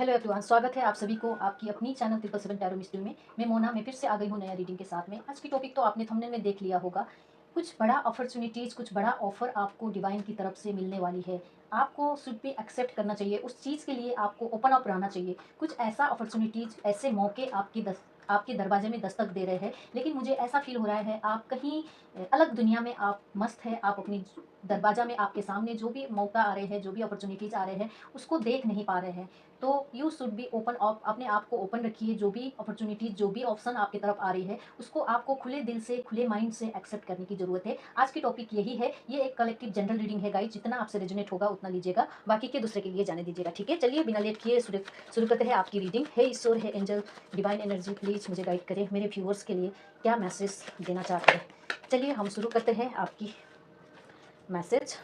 Hello everyone, स्वागत है आप सभी को आपकी अपनी चैनल 777 टैरो मिस्ट्री में। मैं मोना, मैं फिर से आ गई हूँ नया रीडिंग के साथ में। आज की टॉपिक तो आपने थंबनेल में देख लिया होगा। कुछ बड़ा अपॉर्चुनिटीज़, कुछ बड़ा ऑफर आपको डिवाइन की तरफ से मिलने वाली है। आपको शुड भी एक्सेप्ट करना चाहिए, उस चीज़ के लिए आपको ओपन अप रहना चाहिए। कुछ ऐसा अपॉर्चुनिटीज़, ऐसे मौके आपके दरवाजे में दस्तक दे रहे हैं, लेकिन मुझे ऐसा फील हो रहा है आप कहीं अलग दुनिया में आप मस्त है। आप अपनी दरवाजा में आपके सामने जो भी मौका आ रहे हैं, जो भी अपॉर्चुनिटीज़ आ रहे हैं, उसको देख नहीं पा रहे हैं। तो you should be open up, अपने आप को ओपन रखिए। जो भी अपॉर्चुनिटीज, जो भी ऑप्शन आपकी तरफ आ रही है, उसको आपको खुले दिल से, खुले माइंड से एक्सेप्ट करने की जरूरत है। आज की टॉपिक यही है। ये एक कलेक्टिव जनरल रीडिंग है गाइस, जितना आपसे रेजोनेट होगा उतना लीजिएगा, बाकी के दूसरे के लिए जाने दीजिएगा। ठीक है, चलिए बिना लेट किए शुरू करते हैं आपकी रीडिंग। हे ईश्वर, है एंजल, डिवाइन एनर्जी, प्लीज मुझे गाइड करें। मेरे व्यूअर्स के लिए क्या मैसेज देना चाहते हैं? चलिए हम शुरू करते हैं आपकी मैसेज।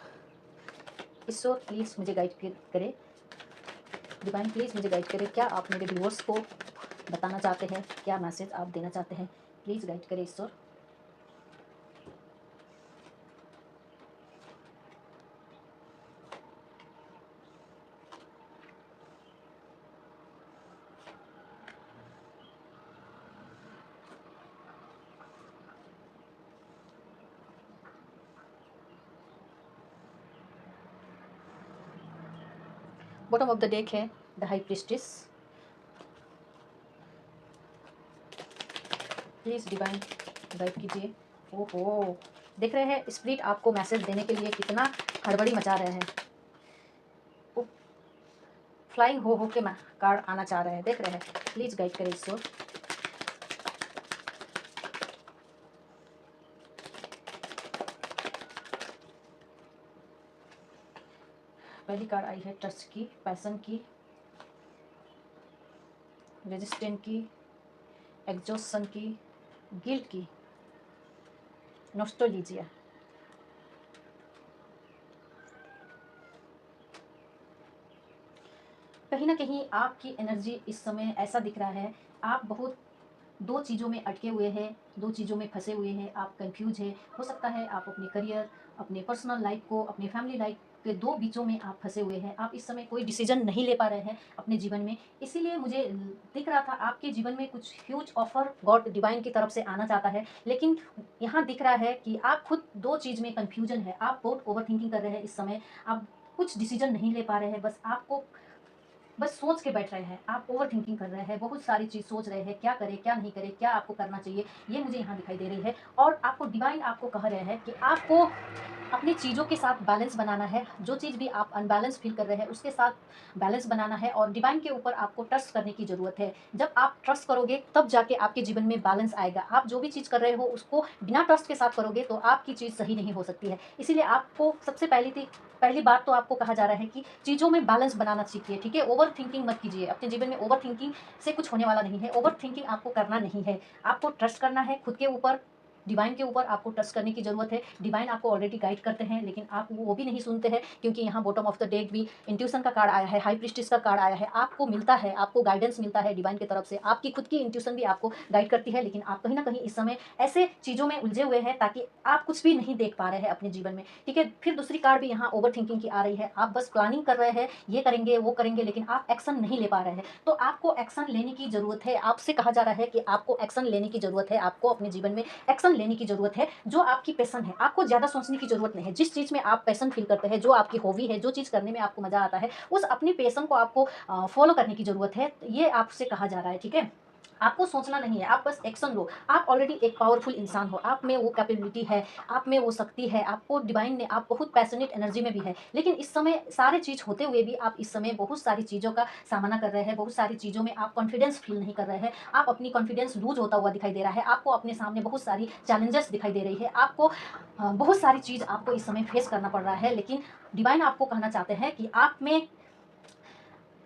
ईश्वर प्लीज मुझे गाइड करें। डिवाइन प्लीज़ मुझे गाइड करें। क्या आप मेरे व्यूअर्स को बताना चाहते हैं? क्या मैसेज आप देना चाहते हैं? प्लीज़ गाइड करें ईश्वर। बॉटम ऑफ द डेक है the high priestess. Please divine guide कीजिए। ओहो, देख रहे हैं स्पिरिट आपको मैसेज देने के लिए कितना हड़बड़ी मचा रहे हैं। फ्लाइंग हो के कार्ड आना चाह रहे हैं, देख रहे हैं। प्लीज़ गाइड करें ईश्वर। पहली कार्ड आई है ट्रस्ट की, पैशन की, रेजिस्टेंट की, एग्जॉस्शन की, गिल्ट की, नॉस्टैल्जिया। कहीं ना कहीं आपकी एनर्जी इस समय ऐसा दिख रहा है, आप बहुत दो चीज़ों में अटके हुए हैं, दो चीज़ों में फंसे हुए हैं, आप कंफ्यूज है। हो सकता है आप अपने करियर, अपने पर्सनल लाइफ को, अपने फैमिली लाइफ के दो बीचों में आप फंसे हुए हैं। आप इस समय कोई डिसीजन नहीं ले पा रहे हैं अपने जीवन में। इसीलिए मुझे दिख रहा था आपके जीवन में कुछ ह्यूज ऑफर गॉड डिवाइन की तरफ से आना चाहता है, लेकिन यहाँ दिख रहा है कि आप खुद दो चीज़ में कन्फ्यूजन है। आप बहुत ओवर थिंकिंग कर रहे हैं इस समय। आप कुछ डिसीजन नहीं ले पा रहे हैं, बस सोच के बैठ रहे हैं। आप ओवर थिंकिंग कर रहे हैं, बहुत सारी चीज़ सोच रहे हैं, क्या करें क्या नहीं करें, क्या आपको करना चाहिए, ये मुझे यहाँ दिखाई दे रही है। और आपको डिवाइन आपको कह रहे हैं कि आपको अपनी चीज़ों के साथ बैलेंस बनाना है। जो चीज़ भी आप अनबैलेंस फील कर रहे हैं, उसके साथ बैलेंस बनाना है और डिवाइन के ऊपर आपको ट्रस्ट करने की ज़रूरत है। जब आप ट्रस्ट करोगे तब जाके आपके जीवन में बैलेंस आएगा। आप जो भी चीज़ कर रहे हो उसको बिना ट्रस्ट के साथ करोगे तो आपकी चीज़ सही नहीं हो सकती है। इसीलिए आपको सबसे पहली बात तो आपको कहा जा रहा है कि चीज़ों में बैलेंस बनाना सीखिए। ठीक है, ओवर थिंकिंग मत कीजिए। अपने जीवन में ओवर थिंकिंग से कुछ होने वाला नहीं है। ओवर थिंकिंग आपको करना नहीं है। आपको ट्रस्ट करना है खुद के ऊपर, डिवाइन के ऊपर आपको ट्रस्ट करने की ज़रूरत है। डिवाइन आपको ऑलरेडी गाइड करते हैं, लेकिन आप वो भी नहीं सुनते हैं, क्योंकि यहाँ बॉटम ऑफ द डेक भी इंट्यूशन का कार्ड आया है, हाई प्रीस्टिस का कार्ड आया है। आपको मिलता है, आपको गाइडेंस मिलता है डिवाइन की तरफ से। आपकी खुद की इंट्यूशन भी आपको गाइड करती है, लेकिन आप कहीं ना कहीं इस समय ऐसे चीज़ों में उलझे हुए हैं ताकि आप कुछ भी नहीं देख पा रहे हैं अपने जीवन में। ठीक है, फिर दूसरी कार्ड भी यहाँ ओवर थिंकिंग की आ रही है। आप बस प्लानिंग कर रहे हैं, ये करेंगे वो करेंगे, लेकिन आप एक्शन नहीं ले पा रहे हैं। तो आपको एक्शन लेने की ज़रूरत है। आपसे कहा जा रहा है कि आपको एक्शन लेने की ज़रूरत है। आपको अपने जीवन में एक्शन लेने की ज़रूरत है। जो आपकी पैशन है, आपको ज़्यादा सोचने की ज़रूरत नहीं है। जिस चीज़ में आप पैशन फील करते हैं, जो आपकी हॉबी है, जो चीज़ करने में आपको मज़ा आता है, उस अपनी पैशन को आपको फॉलो करने की ज़रूरत है। ये आपसे कहा जा रहा है। ठीक है, आपको सोचना नहीं है, आप बस एक्शन लो। आप ऑलरेडी एक पावरफुल इंसान हो, आप में वो कैपेबिलिटी है, आप में वो शक्ति है। आपको डिवाइन ने, आप बहुत पैशनेट एनर्जी में भी है, लेकिन इस समय सारे चीज़ होते हुए भी आप इस समय बहुत सारी चीज़ों का सामना कर रहे हैं। बहुत सारी चीज़ों में आप कॉन्फिडेंस फील नहीं कर रहे हैं। आप अपनी कॉन्फिडेंस लूज होता हुआ दिखाई दे रहा है। आपको अपने सामने बहुत सारी चैलेंजेस दिखाई दे रही है। आपको बहुत सारी चीज़ आपको इस समय फेस करना पड़ रहा है, लेकिन डिवाइन आपको कहना चाहते हैं कि आप में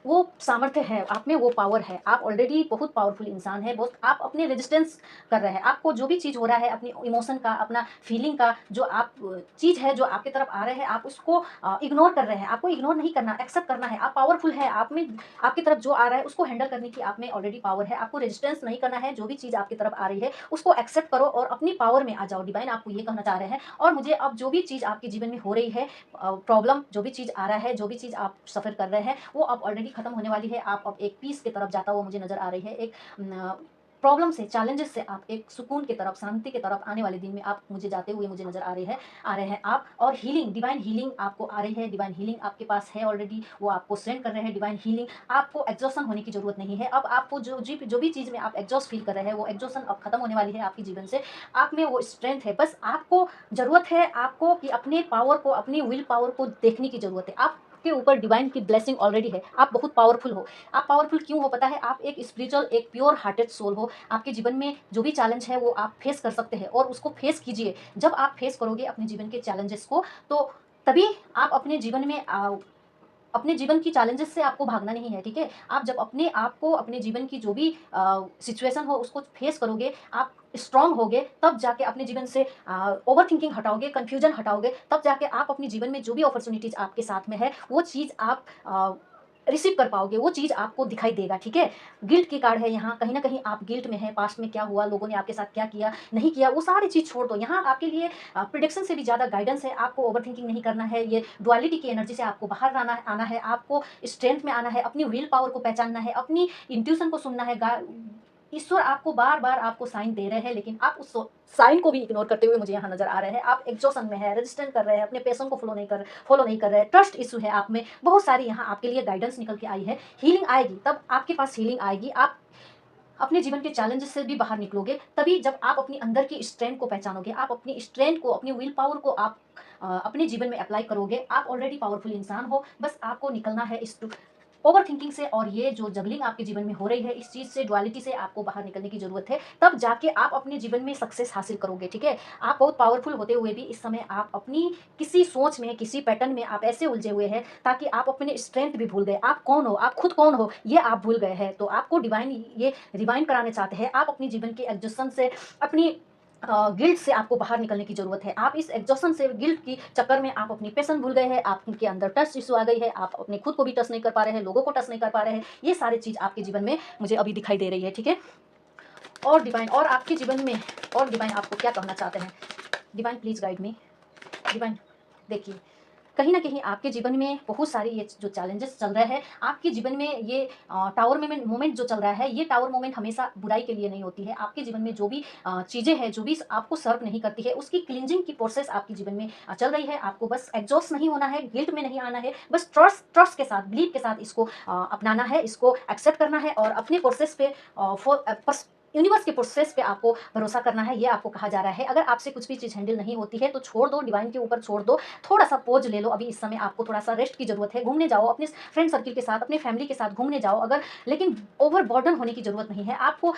वो सामर्थ्य है, आप में वो पावर है। आप ऑलरेडी बहुत पावरफुल इंसान है। बहुत आप अपने रेजिस्टेंस कर रहे हैं। आपको जो भी चीज़ हो रहा है, अपनी इमोशन का, अपना फीलिंग का जो आप चीज़ है जो आपकी तरफ आ रहे हैं, आप उसको इग्नोर कर रहे हैं। आपको इग्नोर नहीं करना, एक्सेप्ट करना है। आप पावरफुल है। आप में, आपकी तरफ जो आ रहा है उसको हैंडल करने की आप में ऑलरेडी पावर है। आपको रेजिस्टेंस नहीं करना है। जो भी चीज़ आपकी तरफ आ रही है उसको एक्सेप्ट करो और अपनी पावर में आ जाओ। डिवाइन आपको ये कहना चाह रहे हैं। और मुझे अब जो भी चीज़ आपके जीवन में हो रही है, प्रॉब्लम, जो भी चीज़ आ रहा है, जो भी चीज़ आप सफ़र कर रहे हैं, वो अब ऑलरेडी खत्म होने वाली है, आप अब एक पीस की तरफ जाता हुआ मुझे नज़र आ रही है, एक प्रॉब्लम से, चैलेंजेस से आप एक सुकून की तरफ, शांति की तरफ आने वाले दिन में आप मुझे जाते हुए मुझे नज़र आ रहे हैं आप। और हीलिंग, डिवाइन हीलिंग आपको आ रही है, डिवाइन हीलिंग आपके पास है ऑलरेडी, वो आपको सेंड कर रहे हैं डिवाइन हीलिंग। आपको एग्जॉशन होने की ज़रूरत नहीं है, अब आपको जो भी चीज़ में आप एग्जॉस्ट फील कर रहे हैं, वो एग्जॉशन अब खत्म होने वाली है आपके जीवन से। आप में वो स्ट्रेंथ है, बस आपको ज़रूरत है आपको कि अपने पावर को, अपनी विल पावर को देखने की ज़रूरत है। आप के ऊपर डिवाइन की ब्लेसिंग ऑलरेडी है, आप बहुत पावरफुल हो। आप पावरफुल क्यों हो पता है? आप एक स्पिरिचुअल, एक प्योर हार्टेड सोल हो। आपके जीवन में जो भी चैलेंज है वो आप फेस कर सकते हैं और उसको फेस कीजिए। जब आप फेस करोगे अपने जीवन के चैलेंजेस को, तो तभी आप अपने जीवन में अपने जीवन की चैलेंजेस से आपको भागना नहीं है, ठीक है? आप जब अपने आप को, अपने जीवन की जो भी सिचुएशन हो उसको फेस करोगे, आप स्ट्रांग होगे, तब जाके अपने जीवन से ओवर थिंकिंग हटाओगे, कन्फ्यूजन हटाओगे, तब जाके आप अपने जीवन में जो भी अपॉर्चुनिटीज़ आपके साथ में है, वो चीज़ आप रिसीव कर पाओगे, वो चीज़ आपको दिखाई देगा, ठीक है? गिल्ट की कार्ड है यहाँ, कहीं न कहीं आप गिल्ट में हैं, पास्ट में क्या हुआ, लोगों ने आपके साथ क्या किया, नहीं किया, वो सारी चीज़ छोड़ दो। यहाँ आपके लिए प्रेडिक्शन से भी ज़्यादा गाइडेंस है, आपको ओवरथिंकिंग नहीं करना है, ये डुअलिटी की एनर्जी से आपको बाहर आना है, आपको स्ट्रेंथ में आना है, अपनी विल पावर को पहचानना है, अपनी इंट्यूशन को सुनना है। ईश्वर आपको बार-बार आपको साइन दे रहे हैं, लेकिन आप उस साइन को भी इग्नोर करते हुए मुझे यहाँ नज़र आ रहे हैं। आप एग्जॉशन में हैं, रेजिस्टेंट कर रहे हैं, अपने पैशन को फॉलो नहीं कर रहे हैं, ट्रस्ट इश्यू है आप में। बहुत सारी यहाँ आपके लिए गाइडेंस निकल के आई है। हीलिंग आएगी, तब आपके पास हीलिंग आएगी। आप अपने जीवन के चैलेंजेस से भी बाहर निकलोगे, तभी जब आप अपनी अंदर की स्ट्रेंथ को पहचानोगे, आप अपनी स्ट्रेंथ को, अपनी विल पावर को आप अपने जीवन में अप्लाई करोगे। आप ऑलरेडी पावरफुल इंसान हो, बस आपको निकलना है इस ओवर थिंकिंग से, और ये जो जगलिंग आपके जीवन में हो रही है, इस चीज़ से, डुअलिटी से आपको बाहर निकलने की ज़रूरत है। तब जाके आप अपने जीवन में सक्सेस हासिल करोगे, ठीक है? आप बहुत पावरफुल होते हुए भी इस समय आप अपनी किसी सोच में, किसी पैटर्न में आप ऐसे उलझे हुए हैं, ताकि आप अपने स्ट्रेंथ भी भूल गए। आप कौन हो, आप खुद कौन हो, ये आप भूल गए हैं। तो आपको डिवाइन ये रिवाइंड कराने चाहते हैं। आप अपनी जीवन के एग्जॉशन से, अपनी गिल्ट से आपको बाहर निकलने की ज़रूरत है। आप इस एग्जॉशन से, गिल्ट की चक्कर में आप अपनी पैशन भूल गए हैं, आपके अंदर टच इश्यू आ गई है, आप अपने खुद को भी टच नहीं कर पा रहे हैं, लोगों को टच नहीं कर पा रहे हैं। ये सारी चीज़ आपके जीवन में मुझे अभी दिखाई दे रही है, ठीक है? और डिवाइन, और आपके जीवन में, और डिवाइन आपको क्या कहना चाहते हैं? Divine please guide me. Divine, देखिए, कहीं न कहीं आपके जीवन में बहुत सारी ये जो चैलेंजेस चल रहे हैं, आपके जीवन में ये टावर मोमेंट जो चल रहा है, ये टावर मोमेंट हमेशा बुराई के लिए नहीं होती है। आपके जीवन में जो भी चीज़ें हैं, जो भी आपको सर्व नहीं करती है, उसकी क्लींजिंग की प्रोसेस आपके जीवन में चल रही है। आपको बस एग्जॉस्ट नहीं होना है, गिल्ट में नहीं आना है, बस ट्रस्ट के साथ, बिलीव के साथ इसको अपनाना है, इसको एक्सेप्ट करना है और अपने प्रोसेस पे यूनिवर्स के प्रोसेस पे आपको भरोसा करना है, ये आपको कहा जा रहा है। अगर आपसे कुछ भी चीज़ हैंडल नहीं होती है, तो छोड़ दो, डिवाइन के ऊपर छोड़ दो, थोड़ा-सा पॉज़ ले लो। अभी इस समय आपको थोड़ा-सा रेस्ट की ज़रूरत है, घूमने जाओ, अपने फ्रेंड सर्किल के साथ, अपने फैमिली के साथ घूमने जाओ अगर, लेकिन ओवरबर्डन होने की ज़रूरत नहीं है। आपको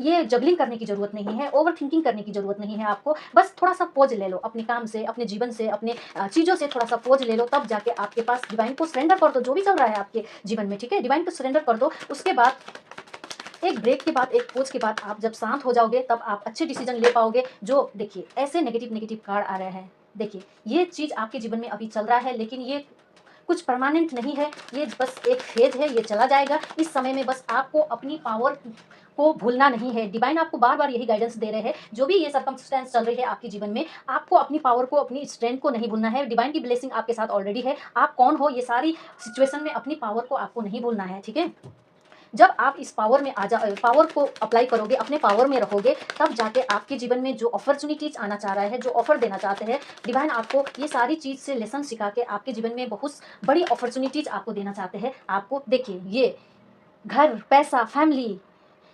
ये जगलिंग करने की ज़रूरत नहीं है, ओवरथिंकिंग करने की ज़रूरत नहीं है आपको। बस थोड़ा-सा पॉज़ ले लो, अपने काम से, अपने जीवन से, अपने चीज़ों से थोड़ा-सा पॉज़ ले लो, तब जाके आपके पास डिवाइन को सरेंडर कर दो, जो भी चल रहा है आपके जीवन में, ठीक है? डिवाइन को सरेंडर कर दो। उसके बाद एक ब्रेक के बाद, एक पॉज़ के बाद आप जब शांत हो जाओगे, तब आप अच्छे डिसीजन ले पाओगे। जो देखिए, ऐसे नेगेटिव कार्ड आ रहे हैं, देखिए, ये चीज़ आपके जीवन में अभी चल रहा है, लेकिन ये कुछ परमानेंट नहीं है, ये बस एक फेज़ है, ये चला जाएगा। इस समय में बस आपको अपनी पावर को भूलना नहीं है। डिवाइन आपको बार-बार यही गाइडेंस दे रहे हैं, जो भी ये सर्कमस्टेंस चल रही है आपके जीवन में, आपको अपनी पावर को, अपनी स्ट्रेंथ को नहीं भूलना है। डिवाइन की ब्लेसिंग आपके साथ ऑलरेडी है। आप कौन हो, ये सारी सिचुएशन में अपनी पावर को आपको नहीं भूलना है, ठीक है? जब आप इस पावर में पावर को अप्लाई करोगे, अपने पावर में रहोगे, तब जाके आपके जीवन में जो अपॉर्चुनिटीज़ आना चाह रहा है, जो ऑफ़र देना चाहते हैं, डिवाइन आपको ये सारी चीज़ से लेसन सिखा के आपके जीवन में बहुत बड़ी अपॉर्चुनिटीज़ आपको देना चाहते हैं। आपको देखिए, ये घर, पैसा, फैमिली,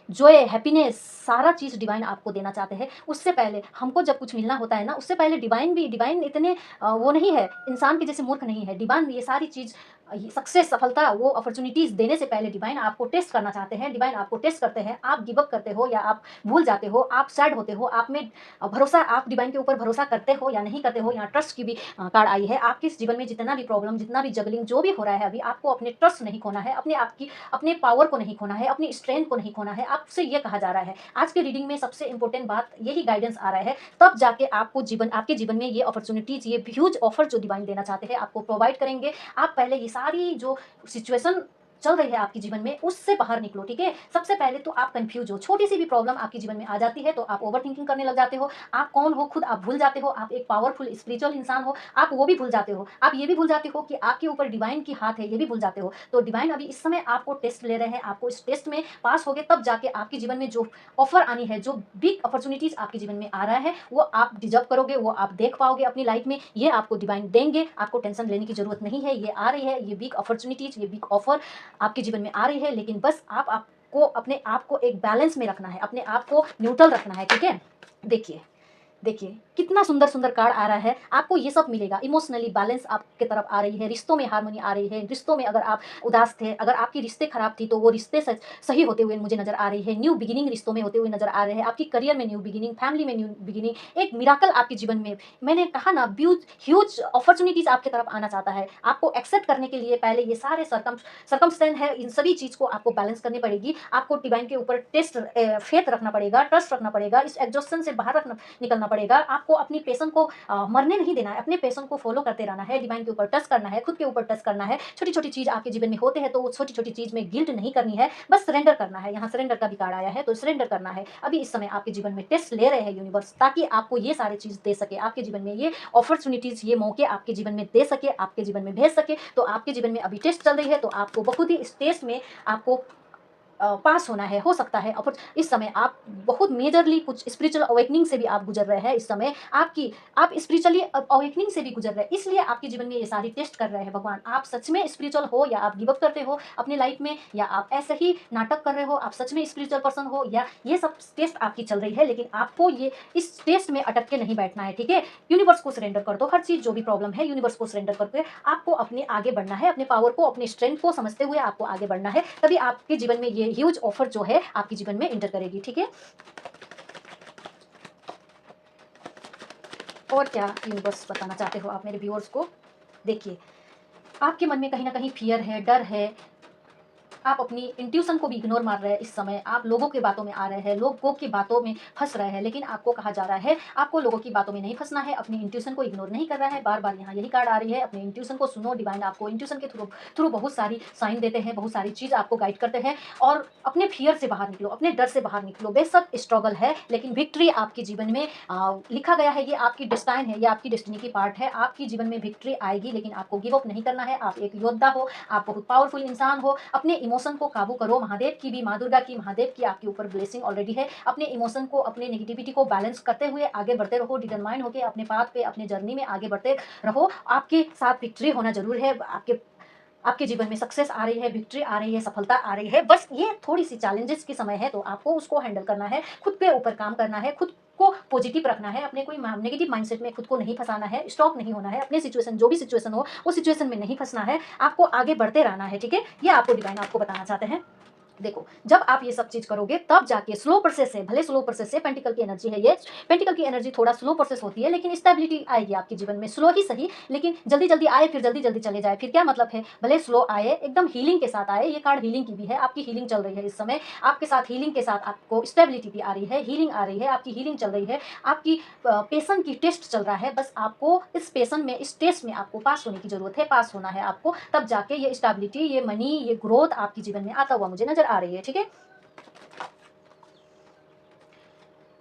जॉय, हैप्पीनेस, सारा चीज़ डिवाइन आपको देना चाहते हैं। उससे पहले हमको जब कुछ मिलना होता है ना, उससे पहले डिवाइन इतने वो नहीं है, इंसान के जैसे मूर्ख नहीं है। डिवाइन ये सारी चीज़, ये सक्सेस, सफलता, वो अपॉर्चुनिटीज़ देने से पहले डिवाइन आपको टेस्ट करना चाहते हैं। डिवाइन आपको टेस्ट करते हैं, आप गिव अप करते हो या आप भूल जाते हो, आप सैड होते हो, आप में भरोसा, आप डिवाइन के ऊपर भरोसा करते हो या नहीं करते हो। यहाँ ट्रस्ट की भी कार्ड आई है। आपके इस जीवन में जितना भी प्रॉब्लम, जितना भी जगलिंग, जो भी हो रहा है अभी, आपको अपने ट्रस्ट नहीं खोना है, अपने पावर को नहीं खोना है, अपनी स्ट्रेंथ को नहीं खोना है। आपसे ये कहा जा रहा है, आज के रीडिंग में सबसे इंपॉर्टेंट बात यही गाइडेंस आ रहा है। तब जाके आपके जीवन में ये अपॉर्चुनिटीज़, ये ह्यूज ऑफर जो डिवाइन देना चाहते हैं, आपको प्रोवाइड करेंगे। आप पहले ये सारी जो सिचुएशन चल रही है आपके जीवन में, उससे बाहर निकलो, ठीक है। सबसे पहले तो आप कंफ्यूज हो, छोटी सी भी प्रॉब्लम आपके जीवन में आ जाती है तो आप ओवर थिंकिंग करने लग जाते हो। आप कौन हो खुद आप भूल जाते हो, आप एक पावरफुल स्पिरिचुअल इंसान हो, आप वो भी भूल जाते हो। आप ये भी भूल जाते हो कि आपके ऊपर डिवाइन की हाथ है, ये भी भूल जाते हो। तो डिवाइन अभी इस समय आपको टेस्ट ले रहे हैं, आपको इस टेस्ट में पास हो गए तब जाके आपके जीवन में जो ऑफर आनी है, जो बिग अपॉर्चुनिटीज आपके जीवन में आ रहा है, वो आप डिजर्व करोगे, वो आप देख पाओगे अपनी लाइफ में, ये आपको डिवाइन देंगे। आपको टेंशन लेने की जरूरत नहीं है, ये आ रही है, ये बिग अपॉर्चुनिटीज, ये बिग ऑफर आपके जीवन में आ रही है। लेकिन बस आपको अपने आप को एक बैलेंस में रखना है, अपने आप को न्यूट्रल रखना है, ठीक है। देखिए देखिए कितना सुंदर सुंदर कार्ड आ रहा है, आपको ये सब मिलेगा। इमोशनली बैलेंस आपके तरफ आ रही है, रिश्तों में हार्मनी आ रही है। रिश्तों में अगर आप उदास थे, अगर आपकी रिश्ते खराब थी, तो वो रिश्ते सही होते हुए मुझे नजर आ रही है। न्यू बिगिनिंग रिश्तों में होते हुए नजर आ रहे हैं, आपकी करियर में न्यू बिगिनिंग, फैमिली में न्यू बिगिनिंग, एक मिराकल आपके जीवन में। मैंने कहा ना, ह्यूज अपॉर्चुनिटीज आपके तरफ आना चाहता है। आपको एक्सेप्ट करने के लिए पहले ये सारे सर्कमस्टेंस है, इन सभी चीज को आपको बैलेंस करनी पड़ेगी। आपको डिवाइन के ऊपर फेथ रखना पड़ेगा, ट्रस्ट रखना पड़ेगा, इस एग्जॉस्शन से बाहर निकलना पड़ेगा। आपको अपनी पैशन को मरने नहीं देना है, अपने पैशन को फॉलो करते रहना है, डिवाइन के ऊपर टच करना है, खुद के ऊपर टच करना है। छोटी छोटी चीज आपके जीवन में होते हैं तो वो छोटी छोटी चीज में गिल्ट नहीं करनी है, बस सरेंडर करना है। यहाँ सरेंडर का भी कार्ड आया है, तो सरेंडर करना है। अभी इस समय आपके जीवन में टेस्ट ले रहे हैं यूनिवर्स, ताकि आपको ये सारी चीज दे सके, आपके जीवन में ये अपॉर्चुनिटीज, ये मौके आपके जीवन में दे सके, आपके जीवन में भेज सके। तो आपके जीवन में अभी टेस्ट चल रही है, तो आपको बहुत ही इस टेस्ट में आपको पास होना है। हो सकता है इस समय आप बहुत मेजरली कुछ स्पिरिचुअल अवेकनिंग से भी आप गुजर रहे हैं। इस समय आप स्पिरिचुअली अवेकनिंग से भी गुजर रहे हैं, इसलिए आपके जीवन में ये सारी टेस्ट कर रहे हैं भगवान। आप सच में स्पिरिचुअल हो, या आप गिव अप करते हो अपनी लाइफ में, या आप ऐसे ही नाटक कर रहे हो, आप सच में स्पिरिचुअल पर्सन हो, या ये सब टेस्ट आपकी चल रही है। लेकिन आपको ये इस टेस्ट में अटक के नहीं बैठना है, ठीक है। यूनिवर्स को सरेंडर कर दो, हर चीज जो भी प्रॉब्लम है यूनिवर्स को सरेंडर करके आपको अपने आगे बढ़ना है, अपने पावर को, अपने स्ट्रेंथ को समझते हुए आपको आगे बढ़ना है। तभी आपके जीवन में ये ह्यूज ऑफर जो है आपके जीवन में एंटर करेगी, ठीक है। और क्या यूनिवर्स बताना चाहते हो आप मेरे व्यूअर्स को? देखिए, आपके मन में कहीं ना कहीं फियर है, डर है, आप अपनी इंट्यूशन को भी इग्नोर मार रहे हैं। इस समय आप लोगों की बातों में आ रहे हैं, लोगों की बातों में फंस रहे हैं। लेकिन आपको कहा जा रहा है आपको लोगों की बातों में नहीं फंसना है, अपनी इंट्यूशन को इग्नोर नहीं कर रहा है। बार बार यहाँ यही कार्ड आ रही है, अपने इंट्यूशन को सुनो। डिवाइन आपको इंट्यूशन के थ्रू बहुत सारी साइन देते हैं, बहुत सारी चीज आपको गाइड करते हैं। और अपने फियर से बाहर निकलो, अपने डर से बाहर निकलो। बेशक स्ट्रगल है, लेकिन विक्ट्री आपके जीवन में लिखा गया है। ये आपकी डेस्टाइन है, ये आपकी डेस्टिनी की पार्ट है। आपकी जीवन में विक्ट्री आएगी, लेकिन आपको गिव अप नहीं करना है। आप एक योद्धा हो, आप बहुत पावरफुल इंसान हो। अपने इमोशन को काबू करो। महादेव की भी, माँ दुर्गा की, महादेव की आपके ऊपर ब्लेसिंग ऑलरेडी है। अपने इमोशन को, अपने नेगेटिविटी को बैलेंस करते हुए आगे बढ़ते रहो। डिटरमाइन होकर अपने पाथ पे, अपने जर्नी में आगे बढ़ते रहो। आपके साथ विक्ट्री होना जरूर है। आपके जीवन में सक्सेस आ रही है, विक्ट्री आ रही है, सफलता आ रही है। बस ये थोड़ी सी चैलेंजेस की समय है, तो आपको उसको हैंडल करना है, खुद के ऊपर काम करना है, खुद को पॉजिटिव रखना है, अपने कोई नेगेटिव माइंडसेट में खुद को नहीं फंसाना है, स्टॉक नहीं होना है। अपने सिचुएशन, जो भी सिचुएशन हो, वो सिचुएशन में नहीं फंसना है, आपको आगे बढ़ते रहना है, ठीक है। ये आपको डिवाइन आपको बताना चाहते हैं। देखो, जब आप ये सब चीज करोगे तब जाके स्लो प्रोसेस है, भले स्लो प्रोसेस है, पेंटिकल की एनर्जी है ये। पेंटिकल की एनर्जी थोड़ा स्लो प्रोसेस होती है, लेकिन स्टेबिलिटी आएगी आपके जीवन में। स्लो ही सही, लेकिन जल्दी जल्दी आए फिर जल्दी जल्दी चले जाए, फिर क्या मतलब है। भले स्लो आए, एकदम हीलिंग के साथ आए। ये कार्ड हीलिंग की भी है, आपकी हीलिंग चल रही है इस समय। आपके साथ हीलिंग के साथ आपको स्टेबिलिटी भी आ रही है, हीलिंग आ रही है, आपकी हीलिंग चल रही है, आपकी पेशन की टेस्ट चल रहा है। बस आपको इस पेशन में, इस टेस्ट में आपको पास होने की जरूरत है, पास होना है आपको। तब जाके ये स्टेबिलिटी, ये मनी, ये ग्रोथ आपके जीवन में आता हुआ मुझे नजर आ रही है, ठीक है।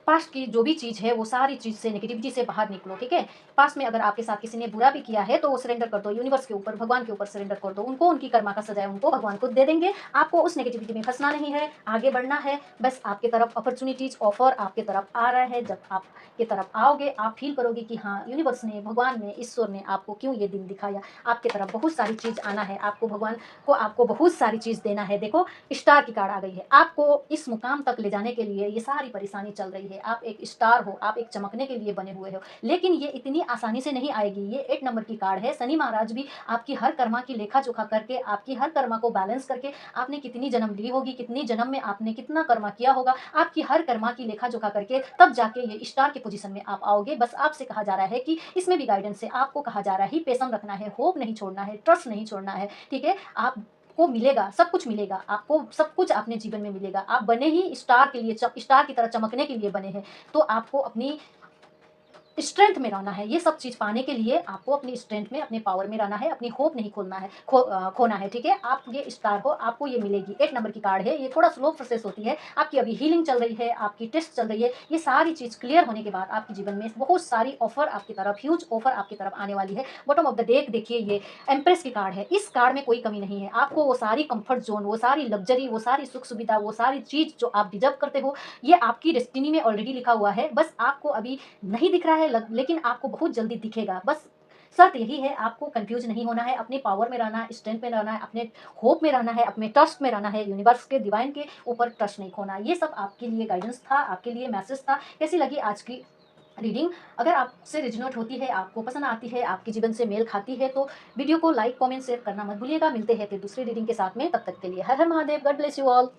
पास्ट की जो भी चीज़ है, वो सारी चीज़ से, नेगेटिविटी से बाहर निकलो, ठीक है। पास्ट में अगर आपके साथ किसी ने बुरा भी किया है, तो वो सरेंडर कर दो यूनिवर्स के ऊपर, भगवान के ऊपर सरेंडर कर दो। उनको उनकी कर्मा का सजाए उनको भगवान खुद दे देंगे। आपको उस नेगेटिविटी में फंसना नहीं है, आगे बढ़ना है। बस आपके तरफ अपॉर्चुनिटीज, ऑफर आपके तरफ आ रहा है। जब आपके तरफ आओगे, आप फील करोगे कि हाँ, यूनिवर्स ने, भगवान ने, ईश्वर ने आपको क्यों ये दिन दिखाया। आपके तरफ बहुत सारी चीज़ आना है, आपको भगवान को आपको बहुत सारी चीज़ देना है। देखो, स्टार की कार्ड आ गई है। आपको इस मुकाम तक ले जाने के लिए ये सारी परेशानी चल रही है। आप एक स्टार हो, आप एक चमकने के लिए बने हुए हो, लेकिन ये इतनी आसानी से नहीं आएगी। ये 8 नंबर की कार्ड है। शनि महाराज भी आपकी हर कर्मा की लेखा जोखा करके, आपकी हर कर्मा को बैलेंस करके, आपने कितनी जन्म ली होगी, कितनी जन्म में आपने कितना कर्मा किया होगा, आपकी हर कर्मा की लेखा जोखा करके तब जाके ये स्टार की पोजीशन में आप आओगे। बस आपसे कहा जा रहा है कि इसमें भी गाइडेंस है, आपको कहा जा रहा है पेशेंस रखना है, होप नहीं छोड़ना है, ट्रस्ट नहीं छोड़ना है, ठीक है। आप को मिलेगा, सब कुछ मिलेगा आपको, सब कुछ अपने जीवन में मिलेगा। आप बने ही स्टार के लिए, स्टार की तरह चमकने के लिए बने हैं। तो आपको अपनी स्ट्रेंथ में रहना है। ये सब चीज़ पाने के लिए आपको अपनी स्ट्रेंथ में, अपने पावर में रहना है, अपनी होप नहीं खोना है, ठीक है? आप ये स्टार हो, आपको ये मिलेगी। 8 नंबर की कार्ड है, ये थोड़ा स्लो प्रोसेस होती है। आपकी अभी हीलिंग चल रही है, आपकी टेस्ट चल रही है। ये सारी चीज़ क्लियर होने के बाद आपके जीवन में बहुत सारी ऑफ़र आपकी तरफ, ह्यूज ऑफ़र आपकी तरफ आने वाली है। बॉटम ऑफ द डेक देखिए, ये एम्प्रेस की कार्ड है। इस कार्ड में कोई कमी नहीं है। आपको वो सारी कम्फर्ट ज़ोन, वो सारी लग्ज़री, वो सारी सुख-सुविधा, वो सारी चीज़ जो आप डिज़र्व करते हो, ये आपकी डेस्टिनी में ऑलरेडी लिखा हुआ है। बस आपको अभी नहीं दिख रहा है, लेकिन आपको बहुत जल्दी दिखेगा। बस शर्त यही है, आपको कंफ्यूज नहीं होना है, अपने पावर में रहना है, स्ट्रेंथ में रहना है, अपने होप में रहना है, अपने ट्रस्ट में रहना है, यूनिवर्स के डिवाइन के ऊपर ट्रस्ट नहीं खोना। ये सब आपके लिए गाइडेंस था, आपके लिए मैसेज था। कैसी लगी आज की रीडिंग? अगर आपसे रिजोनेट होती है, आपको पसंद आती है, आपके जीवन से मेल खाती है, तो वीडियो को लाइक, कमेंट, शेयर करना मत भूलिएगा। मिलते हैं फिर दूसरी रीडिंग के साथ में, तब तक के लिए Har Har Mahadev. God bless you all.